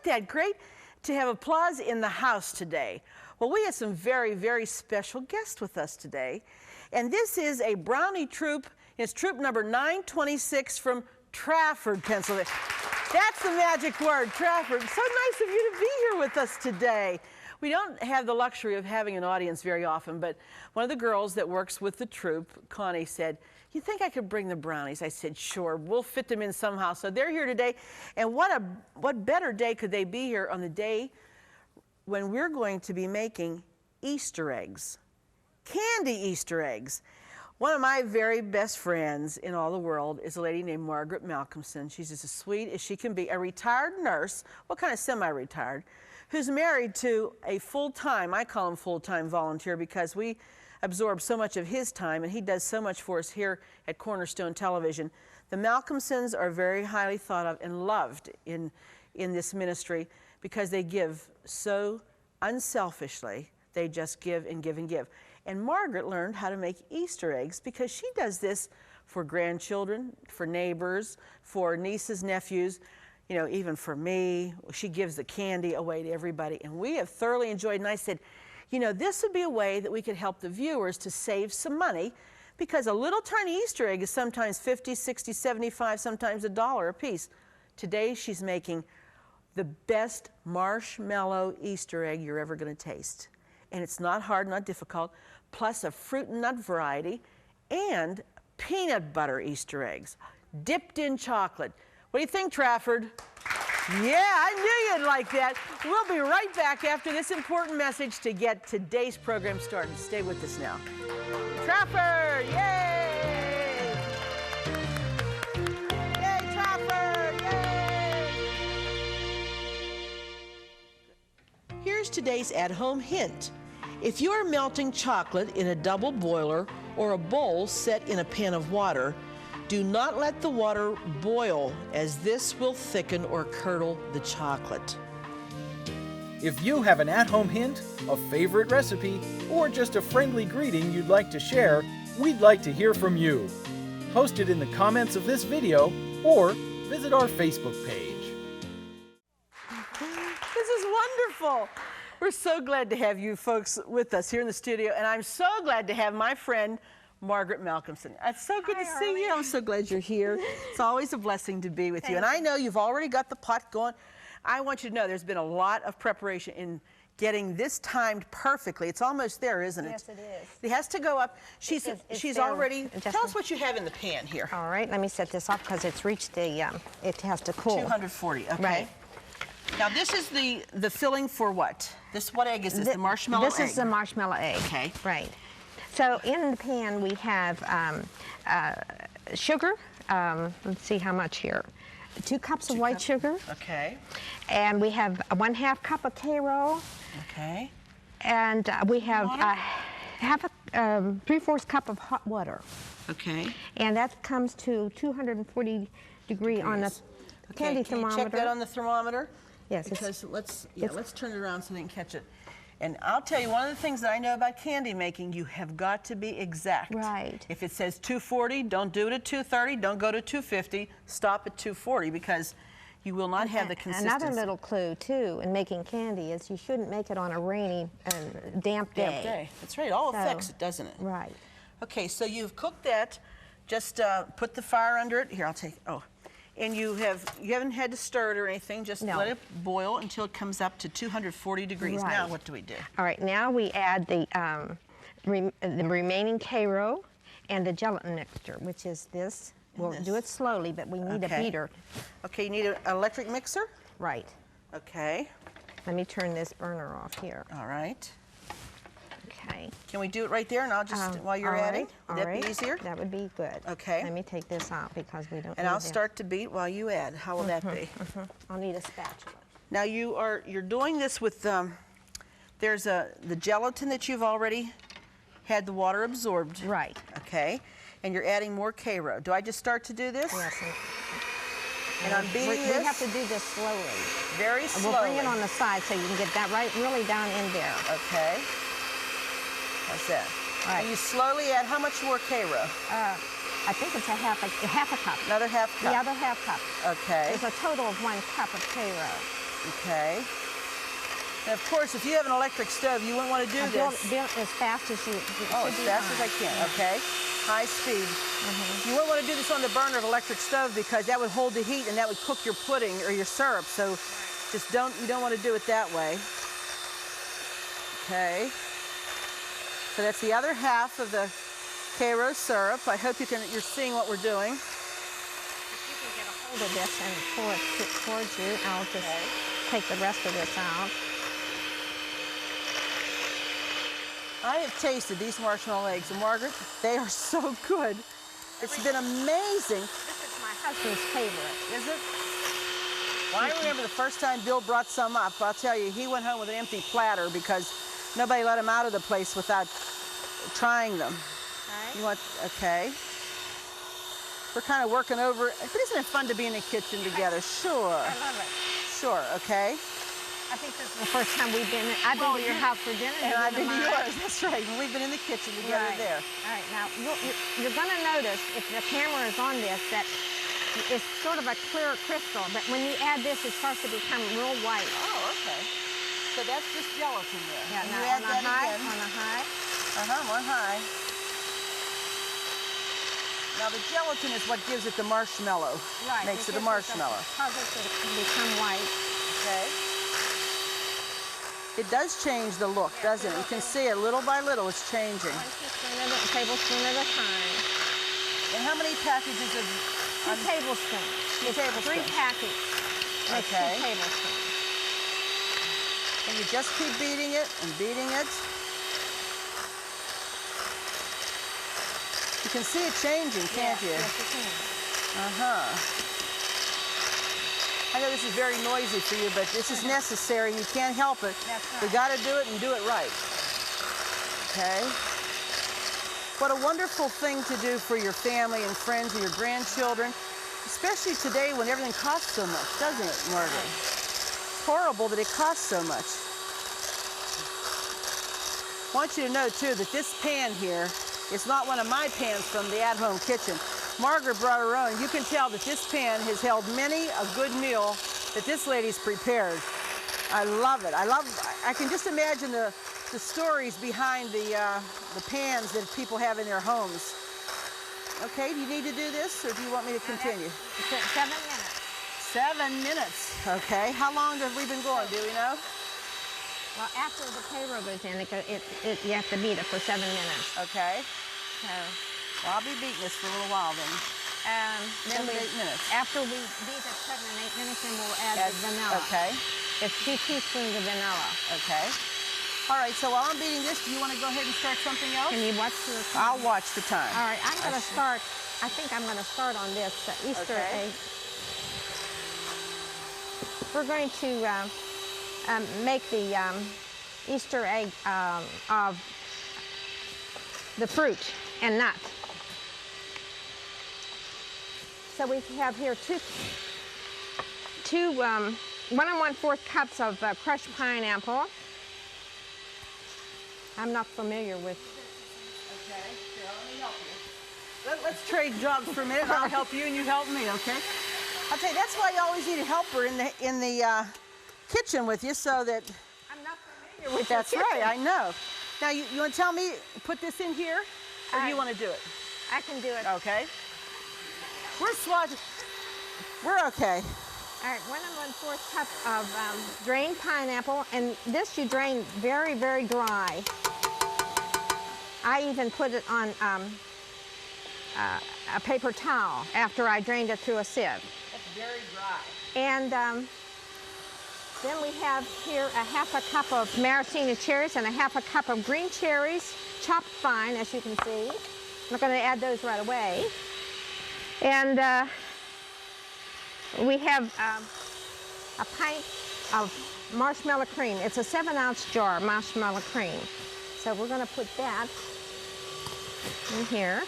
that? Great to have applause in the house today. Well, we have some very, very special guests with us today. And this is a brownie troop. It's troop number 926 from Trafford, Pennsylvania. That's the magic word, Trafford. So nice of you to be here with us today. We don't have the luxury of having an audience very often, but one of the girls that works with the troop, Connie, said, "You think I could bring the brownies?" I said, "Sure, we'll fit them in somehow." So they're here today, and what better day could they be here on the day when we're going to be making Easter eggs, candy Easter eggs. One of my very best friends in all the world is a lady named Margaret Malcomson. She's just as sweet as she can be, a retired nurse, well, kind of semi-retired, who's married to a full-time, I call him full-time volunteer because we absorb so much of his time and he does so much for us here at Cornerstone Television. The Malcomsons are very highly thought of and loved in this ministry because they give so unselfishly. They just give and give and give. And Margaret learned how to make Easter eggs because she does this for grandchildren, for neighbors, for nieces, nephews, you know, even for me. She gives the candy away to everybody, and we have thoroughly enjoyed. And I said, you know, this would be a way that we could help the viewers to save some money because a little tiny Easter egg is sometimes 50, 60, 75, sometimes $1 a piece. Today she's making the best marshmallow Easter egg you're ever going to taste. And it's not hard, not difficult, plus a fruit and nut variety and peanut butter Easter eggs dipped in chocolate. What do you think, Trafford? Yeah, I knew you'd like that. We'll be right back after this important message to get today's program started. Stay with us now. Trafford, yay! Yay, Trafford, yay! Here's today's at-home hint. If you are melting chocolate in a double boiler or a bowl set in a pan of water, do not let the water boil, as this will thicken or curdle the chocolate. If you have an at-home hint, a favorite recipe, or just a friendly greeting you'd like to share, we'd like to hear from you. Post it in the comments of this video or visit our Facebook page. This is wonderful. We're so glad to have you folks with us here in the studio, and I'm so glad to have my friend Margaret Malcomson. It's so good to see you. I'm so glad you're here. It's always a blessing to be with you. And I know you've already got the pot going. I want you to know there's been a lot of preparation in getting this timed perfectly. It's almost there, isn't it? Yes, it is. It has to go up. She's already, tell us what you have in the pan here. All right, let me set this off because it's reached the, it has to cool. 240, okay. Right. Now this is the filling for what? What egg is this? The marshmallow egg? This is the marshmallow egg. Okay. Right. So in the pan we have sugar. Let's see how much here. 2 cups of white sugar. Okay. And we have a 1/2 cup of Karo. Okay. And we have half a 3/4 cup of hot water. Okay. And that comes to 240 degrees on the candy thermometer. You check that on the thermometer? Yes. Because let's turn it around so they can catch it. And I'll tell you, one of the things that I know about candy making, you have got to be exact. Right. If it says 240, don't do it at 230, don't go to 250, stop at 240 because you will not have the consistency. Another little clue, too, in making candy is you shouldn't make it on a rainy and damp day. Damp day. That's right. It all affects it, doesn't it? Right. Okay, so you've cooked that. Just put the fire under it. Here, I'll take, and you haven't had to stir it or anything, just let it boil until it comes up to 240 degrees. Right. Now what do we do? All right, now we add the remaining Karo and the gelatin mixture, which is this. We'll do it slowly, but we need a beater. Okay, you need an electric mixer? Right. Okay. Let me turn this burner off here. All right. Okay. Can we do it right there and I'll just, while you're adding? Would that be easier? That would be good. Okay. Let me take this out because we don't And I'll start to beat while you add. How will that be? I'll need a spatula. Now you're doing this with, there's the gelatin that you've already had the water absorbed. Right. Okay. And you're adding more Karo. Do I just start to do this? Yes. And I'm beating this? We have to do this slowly. Very slowly. We'll bring it on the side so you can get that really down in there. Okay. How's that? All right. And you slowly add how much more Karo? I think it's a half a cup. Another half cup? The other half cup. Okay. It's a total of 1 cup of Karo. Okay. And of course, if you have an electric stove, you wouldn't want to do this. Build as fast as you. Oh, as fast as I can. Okay. High speed. You wouldn't want to do this on the burner of an electric stove because that would hold the heat and that would cook your pudding or your syrup. So just you don't want to do it that way. Okay. So that's the other half of the Karo syrup. I hope you're seeing what we're doing. If you can get a hold of this and pour it towards you, I'll just take the rest of this out. I have tasted these marshmallow eggs, and Margaret, they are so good. It's been amazing. This is my husband's favorite. Is it? Well, I remember the first time Bill brought some up. I'll tell you, he went home with an empty platter because nobody let him out of the place without trying them. Okay. You want, okay. We're kind of working over, but isn't it fun to be in the kitchen together? Sure. I love it. Sure, okay. I think this is the first time I've been to your house for dinner. And I've been to yours, that's right. And we've been in the kitchen together there. All right, now you're going to notice if the camera is on this that it's sort of a clear crystal, but when you add this, it starts to become real white. Oh, okay. So that's just gelatin there. Yeah, and now you add on that a high, again. on a high. More high. Now the gelatin is what gives it the marshmallow. Right. Makes it a marshmallow. Causes it to become white. Okay. It does change the look, doesn't it? You can see it little by little, it's changing. 1 tablespoon at a time. And how many packages of... 2 tablespoons. Two tablespoons. 3 packets. Makes Okay. 2 tablespoons. And you just keep beating it and beating it. You can see it changing, can't you? Yes, you can. I know this is very noisy for you, but this is necessary. You can't help it. That's right. We got to do it and do it right. Okay? What a wonderful thing to do for your family and friends and your grandchildren, especially today when everything costs so much, doesn't it, Margaret? It's horrible that it costs so much. I want you to know, too, that this pan here is not one of my pans from the at-home kitchen. Margaret brought her own. You can tell that this pan has held many a good meal that this lady's prepared. I love it. I can just imagine the stories behind the pans that people have in their homes. Okay, do you need to do this, or do you want me to continue? 7 minutes. 7 minutes. Okay, how long have we been going, do we know? Well, after the Karo goes in, you have to beat it for 7 minutes. Okay. So, Well, I'll be beating this for a little while then. then 7 to 8 minutes. After we beat it 7 and 8 minutes, then we'll add the vanilla. Okay. It's 2 teaspoons of vanilla. Okay. All right, so while I'm beating this, do you want to go ahead and start something else? Can you watch the time? I'll watch the time. All right, I'm going to start. I think I'm going to start on this Easter egg. We're going to make the Easter egg of the fruit and nut. So we have here 1 1/4 cups of crushed pineapple. I'm not familiar with. Okay, here, let me help you. Let's trade jobs for a minute. I'll help you and you help me, okay? I'll tell you, that's why you always need a helper in the kitchen with you, so that... I'm not familiar with That's the right, kitchen. I know. Now, you want to tell me, put this in here, or do you want to do it? I can do it. Okay. We're swatching. We're okay. All right, 1 1/4 cup of drained pineapple, and this you drain very, very dry. I even put it on a paper towel after I drained it through a sieve. That's very dry. And then we have here a 1/2 cup of maraschino cherries and a 1/2 cup of green cherries, chopped fine, as you can see. I'm not going to add those right away. And we have a pint of marshmallow cream. It's a 7-ounce jar, marshmallow cream. So we're going to put that in here.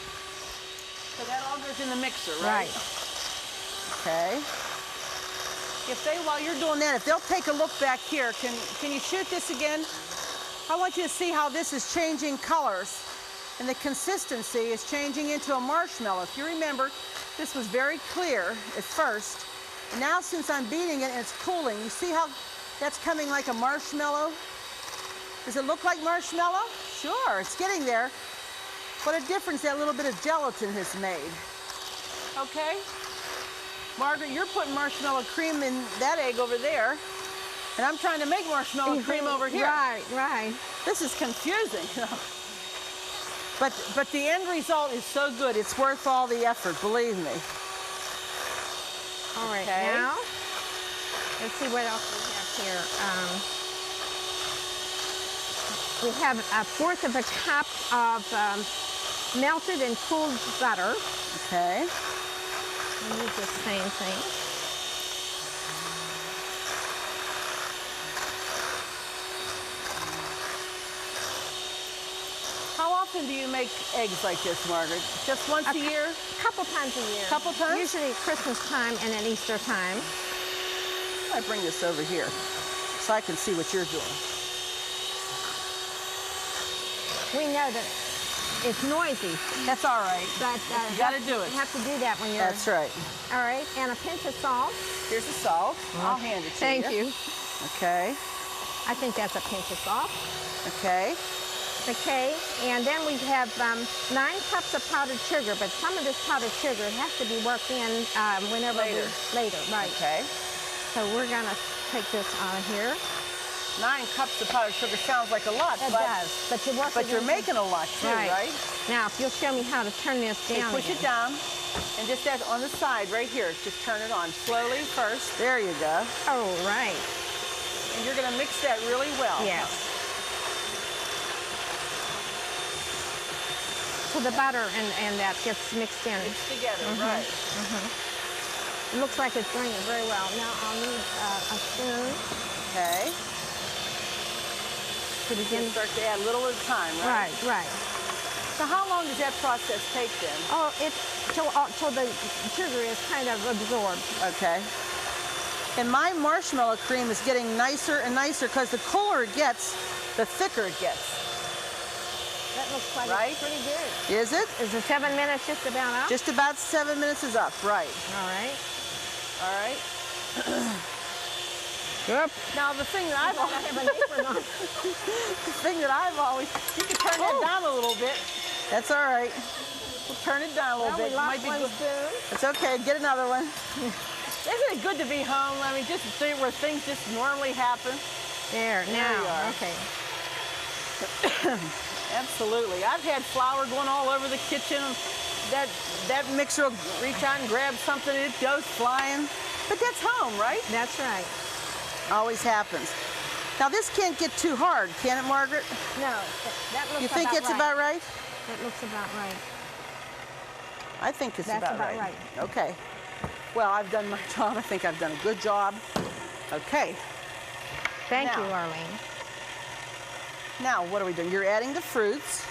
So that all goes in the mixer, right? Okay. While you're doing that, if they'll take a look back here, can you shoot this again? I want you to see how this is changing colors, and the consistency is changing into a marshmallow. If you remember, this was very clear at first, And now since I'm beating it and it's cooling, you see how that's coming like a marshmallow? Does it look like marshmallow? Sure, it's getting there. What a difference that little bit of gelatin has made. Okay? Margaret, you're putting marshmallow cream in that egg over there, and I'm trying to make marshmallow cream over here. Right, right. This is confusing. But the end result is so good. It's worth all the effort, believe me. All right, Okay. now, let's see what else we have here. We have 1/4 of a cup of melted and cooled butter. Okay. We'll use the same thing. How often do you make eggs like this, Margaret? Just once a year? A couple times a year. Couple times? Usually Christmas time and at Easter time. I bring this over here so I can see what you're doing. We know that it's noisy, That's all right. but You gotta do it. you have to do that when you're... That's right. All right, and a pinch of salt. Here's the salt. I'll hand it to you. Thank you. Okay. I think that's a pinch of salt. Okay. Okay, and then we have 9 cups of powdered sugar, but some of this powdered sugar has to be worked in whenever later, right. Okay. So we're gonna take this out of here. 9 cups of powdered sugar sounds like a lot, It does, but you work but it you're in- making a lot too, right? Now, if you'll show me how to turn this Okay, down. push it again. down, and just as on the side right here, just turn it on slowly first. There you go. Oh, right. And you're gonna mix that really well. Yes. So the butter and that gets mixed in. Mix together, right. It looks like it's doing it very well. Now I'll need a spoon Okay. to begin. You start to add a little at a time, right? Right, right. So how long does that process take then? Oh, it's till the sugar is kind of absorbed. Okay. And my marshmallow cream is getting nicer and nicer because the cooler it gets, the thicker it gets. That looks like Right? it's pretty good. Is it? Is the 7 minutes just about up? Just about 7 minutes is up, right. All right. All right. Yep. Now the thing that I've I have an apron on. you can turn that down a little bit. That's all right. We'll turn it down a little Well, bit. we lost one good. spoon. It's okay. Get another one. Isn't it good to be home? I mean, just where things just normally happen. There, now. you are. Okay. Absolutely. I've had flour going all over the kitchen. That mixer will reach out and grab something, and it goes flying. But that's home, right? That's right. Always happens. Now this can't get too hard, can it, Margaret? No, that looks You think it's about right? That looks about right. I think it's That's about about right. Okay. Well, I've done my job. I think I've done a good job. Okay. Thank Now. you, Arlene. Now, what are we doing? You're adding the fruits.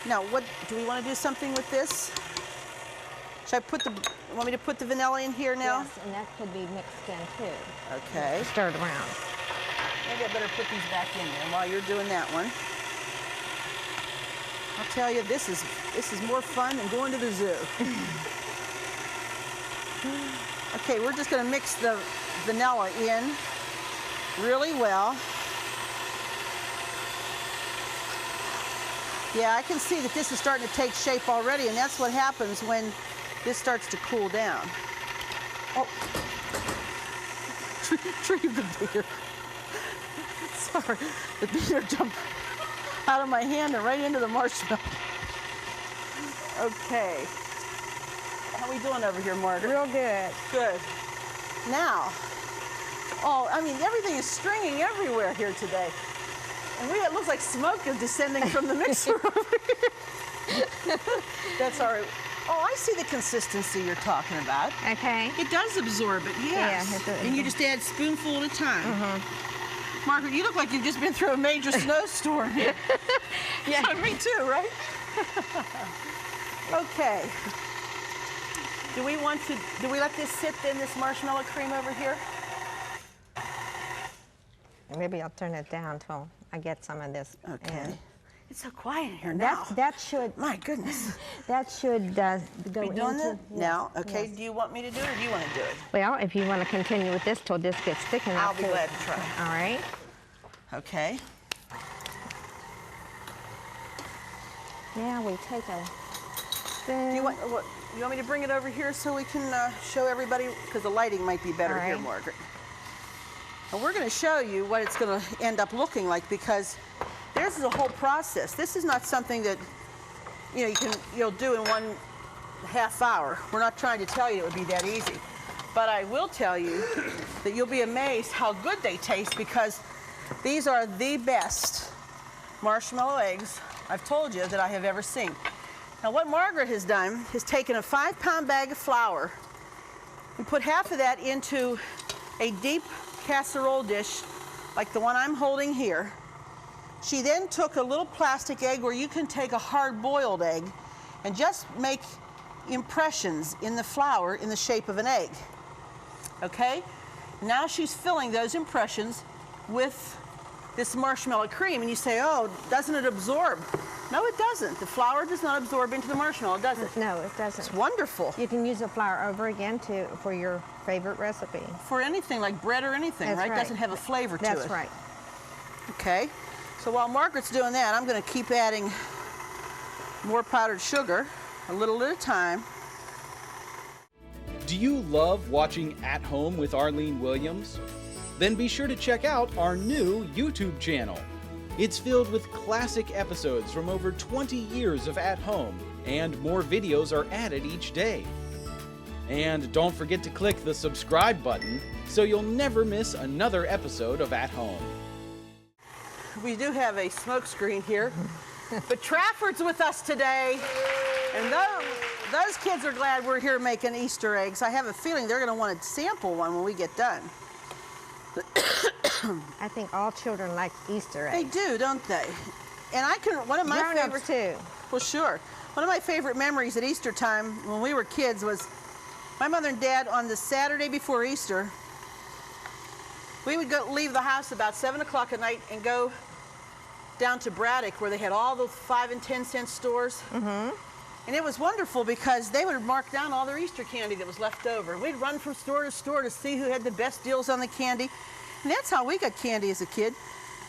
Now, what do we want to do something with this? Should I put the? Want me to put the vanilla in here now? Yes, and that could be mixed in too. Okay. Stirred around. Maybe I better put these back in there while you're doing that one. I'll tell you, this is more fun than going to the zoo. Okay, we're just going to mix the vanilla in really well. Yeah, I can see that this is starting to take shape already, and that's what happens when this starts to cool down. Oh, retrieve the beer. Sorry, the beer jumped out of my hand and right into the marshmallow. Okay. How are we doing over here, Margaret? Real good. Good. Now, oh, I mean, everything is stringing everywhere here today. And it looks like smoke is descending from the mixer over here. That's all right. Oh, I see the consistency you're talking about. Okay. It does absorb it, yes. Yeah, it does. And you just add a spoonful at a time. Margaret, you look like you've just been through a major snowstorm here. Yeah. Me too, right? Okay. Do we let this sit in this marshmallow cream over here? Maybe I'll turn it down till I get some of this Okay. in. It's so quiet in here now. That should. My goodness. That should go Be into. doing that yes, now? Okay. yes. Do you want me to do it, or do you want to do it? Well, if you want to continue with this till this gets thick enough. I'll be glad to try. All right. Okay. Now we take a. Do you want me to bring it over here so we can show everybody? Because the lighting might be better All here, right. Margaret. And we're going to show you what it's going to end up looking like, because this is a whole process. This is not something that you'll do in 1.5 hour. We're not trying to tell you it would be that easy, but I will tell you that you'll be amazed how good they taste, because these are the best marshmallow eggs I've told you that I have ever seen. Now, what Margaret has done is taken a 5-pound bag of flour and put half of that into a deep casserole dish like the one I'm holding here. She then took a little plastic egg, where you can take a hard-boiled egg and just make impressions in the flour in the shape of an egg. Okay? Now she's filling those impressions with this marshmallow cream, and you say, oh, doesn't it absorb? No, it doesn't. The flour does not absorb into the marshmallow, does it? No, it doesn't. It's wonderful. You can use the flour over again for your favorite recipe. For anything like bread or anything, That's right? right. Doesn't have a flavor to it. That's right. Okay. So while Margaret's doing that, I'm going to keep adding more powdered sugar, a little at a time. Do you love watching At Home with Arlene Williams? Then be sure to check out our new YouTube channel. It's filled with classic episodes from over 20 years of At Home, and more videos are added each day. And don't forget to click the subscribe button so you'll never miss another episode of At Home. We do have a smoke screen here, but Trafford's with us today, and those kids are glad we're here making Easter eggs. I have a feeling they're going to want to sample one when we get done. I think all children like Easter They eggs. do, don't they? And one of my Grown-ups favorite, too. well, sure. One of my favorite memories at Easter time when we were kids was my mother and dad on the Saturday before Easter. We would leave the house about 7 o'clock at night and go down to Braddock, where they had all the 5 and 10 cent stores. Mm-hmm. And it was wonderful because they would mark down all their Easter candy that was left over. We'd run from store to store to see who had the best deals on the candy. And that's how we got candy as a kid.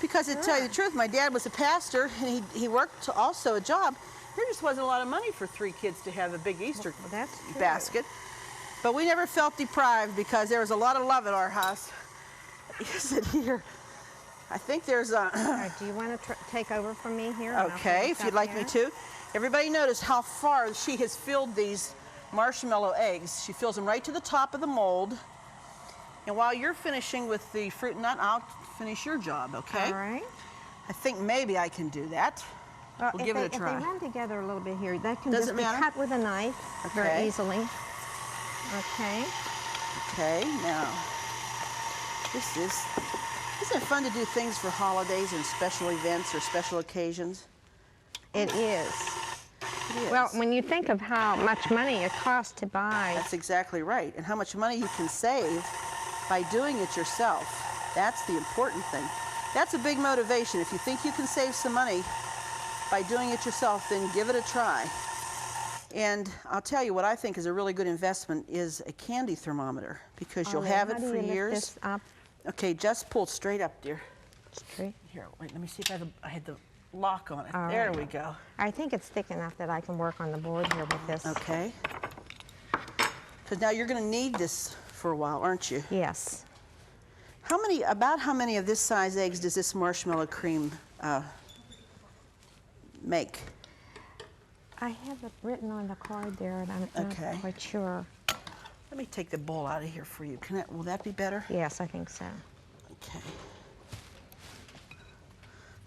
Because to tell you the truth, my dad was a pastor, and he worked also a job. There just wasn't a lot of money for 3 kids to have a big Easter basket. But we never felt deprived because there was a lot of love at our house. You sit here. I think there's a... Do you want to take over from me here? Okay, if you'd like me to. Everybody notice how far she has filled these marshmallow eggs. She fills them right to the top of the mold. And while you're finishing with the fruit and nut, I'll finish your job, okay? All right. I think maybe I can do that. Well, We'll give it a try. If they run together a little bit here, that can Does just it be matter? cut with a knife very Okay. easily. Okay. Okay, now, isn't it fun to do things for holidays and special events or special occasions? It is. It is. Well, when you think of how much money it costs to buy, That's exactly right. And how much money you can save by doing it yourself. That's the important thing. That's a big motivation. If you think you can save some money by doing it yourself, then give it a try. And I'll tell you what I think is a really good investment is a candy thermometer, because you'll have it how do for you lift years. this up Okay, just pull straight up, dear. straight? Here, wait, let me see if I had the lock on it. All There right. we go. I think it's thick enough that I can work on the board here with this. Okay. Because now you're going to need this for a while, aren't you? Yes. About how many of this size eggs does this marshmallow cream make? I have it written on the card there, and I'm Okay. not quite sure. Let me take the bowl out of here for you. Will that be better? Yes, I think so. Okay.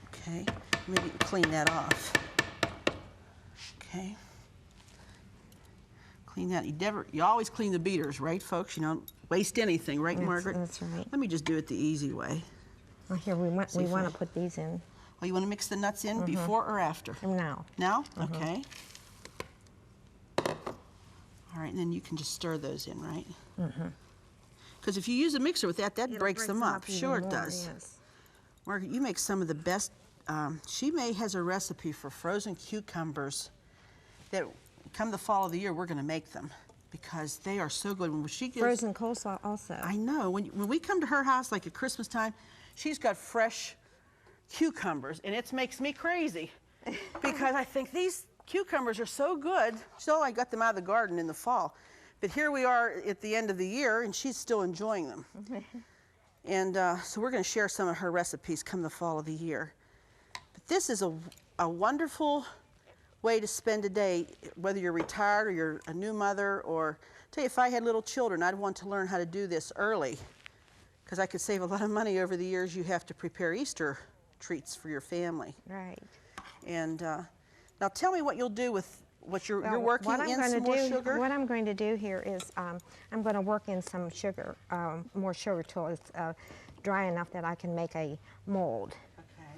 Okay. Maybe you can clean that off. Okay. Clean that. You always clean the beaters, right, folks? You don't waste anything, right, Margaret? That's right. Let me just do it the easy way. Well, here we want See if I- to put these in Oh, you want to mix the nuts in before or after? now. Now? Okay. All right, and then you can just stir those in, right? Because if you use a mixer with that, It breaks them up. even Sure it more, does. Yes. Margaret, you make some of the best she has a recipe for frozen cucumbers that come the fall of the year, we're going to make them because they are so good. When she gives, frozen coleslaw also. I know. When we come to her house, like at Christmas time, she's got fresh cucumbers, and it makes me crazy because I think these cucumbers are so good. So I got them out of the garden in the fall. But here we are at the end of the year, and she's still enjoying them. And so we're going to share some of her recipes come the fall of the year. But this is a wonderful way to spend a day, whether you're retired or you're a new mother, or tell you, if I had little children, I'd want to learn how to do this early because I could save a lot of money over the years. You have to prepare Easter treats for your family. Right. And now tell me what you'll do with what you're working in some more sugar. What I'm going to do here is I'm going to work in some sugar, more sugar till it's dry enough that I can make a mold. Okay.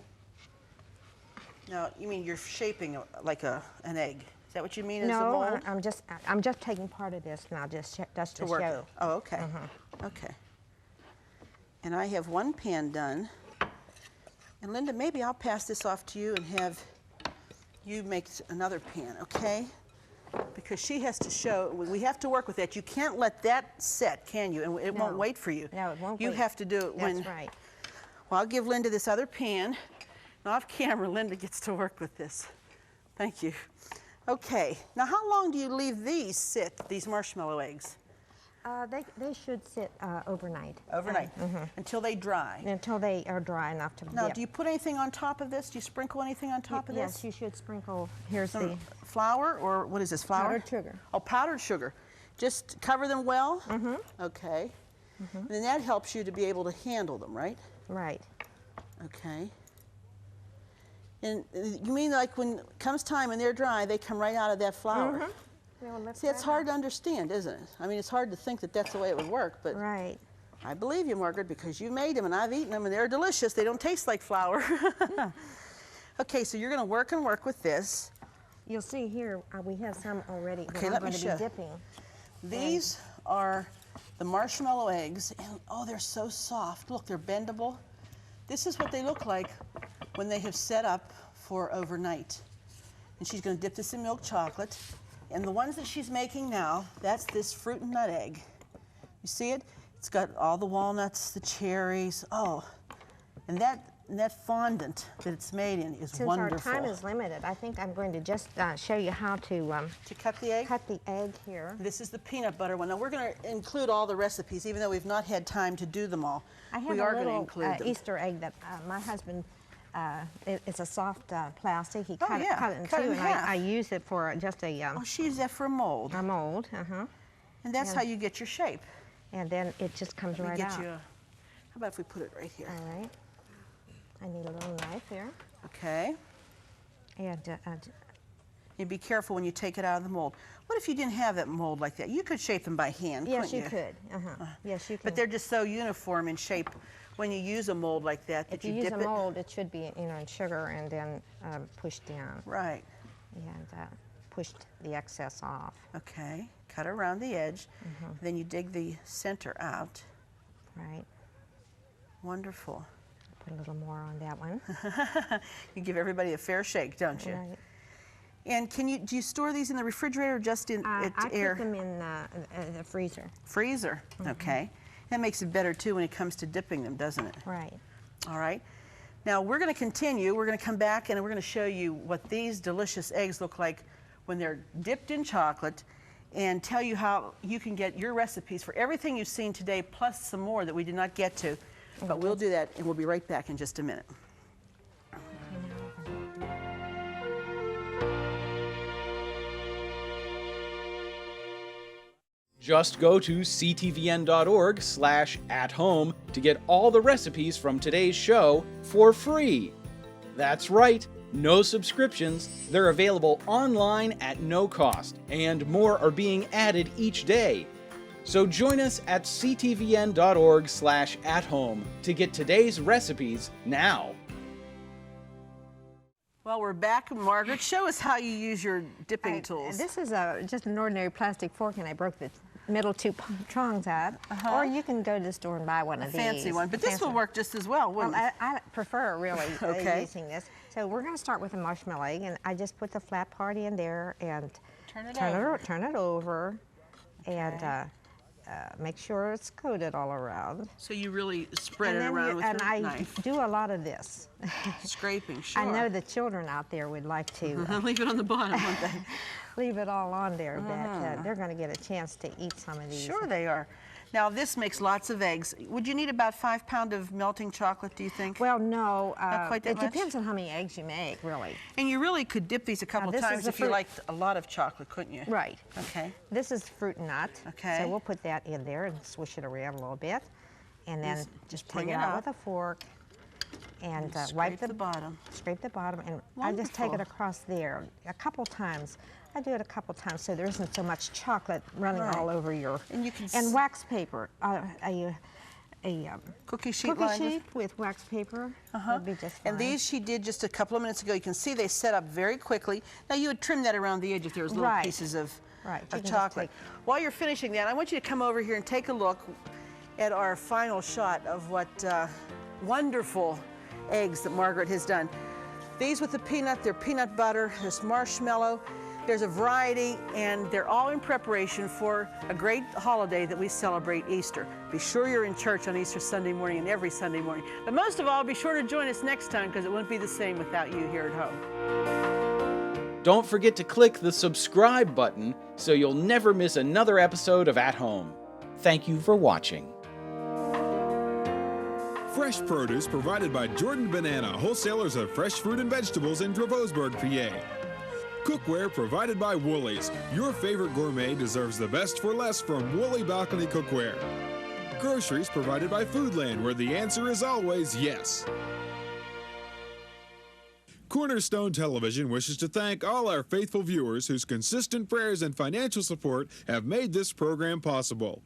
Now you mean you're shaping like an egg? Is that what you mean as a No, mold? I'm just taking part of this now, just to work show. it. Oh, okay. Okay. And I have one pan done. And Linda, maybe I'll pass this off to you and have you make another pan, okay? Because she has to show, we have to work with that. You can't let that set, can you? And it won't wait for you. No, it won't You wait. have to do it when... That's right. Well, I'll give Linda this other pan. And off camera, Linda gets to work with this. Thank you. Okay, now how long do you leave these sit, these marshmallow eggs? They should sit overnight. Overnight, until they dry. Until they are dry enough to Now, dip. do you put anything on top of this? Do you sprinkle anything on top of this? Yes, you should sprinkle. Here's Some the flour, or what is this, flour? powdered sugar. Oh, powdered sugar. Just cover them well? Okay. And then that helps you to be able to handle them, right? Right. Okay. And you mean like when it comes time and they're dry, they come right out of that flour? See, it's hard to understand, isn't it? I mean, it's hard to think that that's the way it would work, but Right. I believe you, Margaret, because you made them and I've eaten them and they're delicious. They don't taste like flour. Okay, so you're going to work and work with this. You'll see here we have some already that Okay, I'm let me going to show. be dipping. These are the marshmallow eggs, and oh, they're so soft. Look, they're bendable. This is what they look like when they have set up for overnight. And she's going to dip this in milk chocolate. And the ones that she's making now, that's this fruit and nut egg. You see it? It's got all the walnuts, the cherries. Oh, and that fondant that it's made in is wonderful. Since our time is limited, I think I'm going to just show you how to cut the egg? cut the egg here. This is the peanut butter one. Now we're going to include all the recipes, even though we've not had time to do them all. I have we a are going to little include them. Easter egg that my husband, it's a soft plastic. He Oh, cut yeah. it in Cut it two, in and half. I use it for just a Oh, she used that for a mold. mold. And that's how you get your shape. And then it just comes Let me right get out. you a, how about if we put it right here? All right. I need a little knife there. Okay. And You be careful when you take it out of the mold. What if you didn't have that mold like that? You could shape them by hand, yes, couldn't you could. Yes, you can. But they're just so uniform in shape when you use a mold like that if that you use dip a it. mold, it should be in sugar and then pushed down Right. and pushed the excess off. Okay. Cut around the edge. Then you dig the center out. Right. Wonderful. Put a little more on that one. You give everybody a fair shake, don't you? Right. And do you store these in the refrigerator or just in I air? put them in the freezer. Freezer. Okay. That makes it better too when it comes to dipping them, doesn't it? Right. All right. Now we're going to continue. We're going to come back and we're going to show you what these delicious eggs look like when they're dipped in chocolate, and tell you how you can get your recipes for everything you've seen today, plus some more that we did not get to. But we'll do that, and we'll be right back in just a minute. Just go to ctvn.org/at-home to get all the recipes from today's show for free. That's right, no subscriptions. They're available online at no cost, and more are being added each day. So join us at ctvn.org/at-home to get today's recipes now. Well, we're back. Margaret, show us how you use your dipping tools. This is just an ordinary plastic fork, and I broke the middle two prongs up, or you can go to the store and buy one of these. Fancy one, but this will work just as well, wouldn't it? I prefer really Okay. using this. So we're going to start with a marshmallow egg, and I just put the flat part in there and Turn it over, and make sure it's coated all around. So you really spread And it then around with and your I knife. do a lot of this. Scraping, sure. I know the children out there would like to Leave it on the bottom, won't they? leave it all on there, but they're going to get a chance to eat some of these. Sure they are. Now this makes lots of eggs. Would you need about 5 pounds of melting chocolate, do you think? Well, no. Not quite that it much? depends on how many eggs you make, really. And you really could dip these a couple this is times the if you fruit. liked a lot of chocolate, couldn't you? Right. Okay. This is fruit nut. Okay. So we'll put that in there and swish it around a little bit. And then just bring take it it out up. with a fork and wipe Scrape the bottom. Scrape the bottom. And I just take it Wonderful. across there a couple times. I do it a couple times so there isn't so much chocolate running Right. all over your... And you can And wax paper. A Cookie sheet cookie lined with- sheet with wax paper would be just fine. And these she did just a couple of minutes ago. You can see they set up very quickly. Now you would trim that around the edge if there was little Right. pieces of, Right, you of can just chocolate. While you're finishing that, I want you to come over here and take a look at our final shot of what wonderful eggs that Margaret has done. These with the peanut, they're peanut butter, there's marshmallow, there's a variety, and they're all in preparation for a great holiday that we celebrate, Easter. Be sure you're in church on Easter Sunday morning and every Sunday morning. But most of all, be sure to join us next time because it wouldn't be the same without you here at home. Don't forget to click the subscribe button so you'll never miss another episode of At Home. Thank you for watching. Fresh produce provided by Jordan Banana, wholesalers of fresh fruit and vegetables in Dravosburg, PA. Cookware provided by Woolies. Your favorite gourmet deserves the best for less from Woolly Balcony Cookware. Groceries provided by Foodland, where the answer is always yes. Cornerstone Television wishes to thank all our faithful viewers whose consistent prayers and financial support have made this program possible.